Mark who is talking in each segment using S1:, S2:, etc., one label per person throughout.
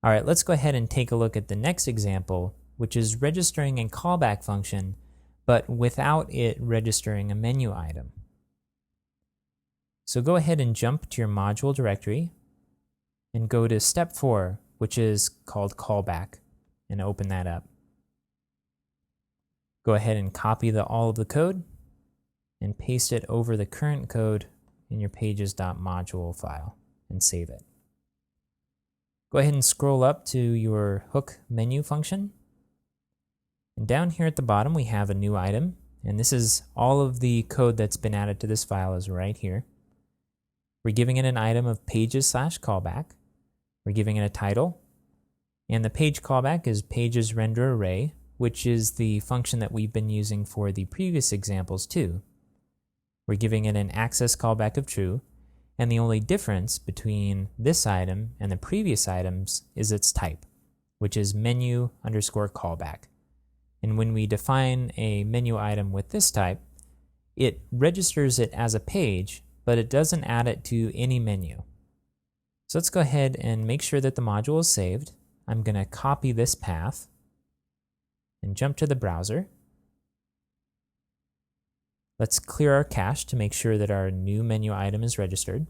S1: All right, let's go ahead and take a look at the next example, which is registering a callback function, but without it registering a menu item. So go ahead and jump to your module directory and go to step 4, which is called callback, and open that up. Go ahead and copy all of the code and paste it over the current code in your pages.module file and save it. Go ahead and scroll up to your hook menu function. And down here at the bottom, we have a new item. And this is all of the code that's been added to this file is right here. We're giving it an item of pages/callback. We're giving it a title. And the page callback is pages render array, which is the function that we've been using for the previous examples too. We're giving it an access callback of true. And the only difference between this item and the previous items is its type, which is menu_callback. And when we define a menu item with this type, it registers it as a page, but it doesn't add it to any menu. So let's go ahead and make sure that the module is saved. I'm going to copy this path and jump to the browser. Let's clear our cache to make sure that our new menu item is registered.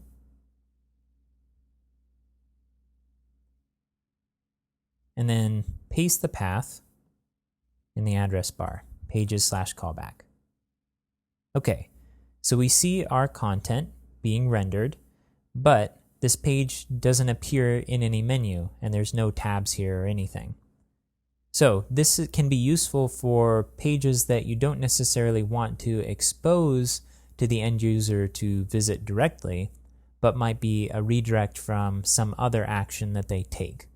S1: And then paste the path in the address bar, pages/callback. Okay, so we see our content being rendered, but this page doesn't appear in any menu, and there's no tabs here or anything. So this can be useful for pages that you don't necessarily want to expose to the end user to visit directly, but might be a redirect from some other action that they take.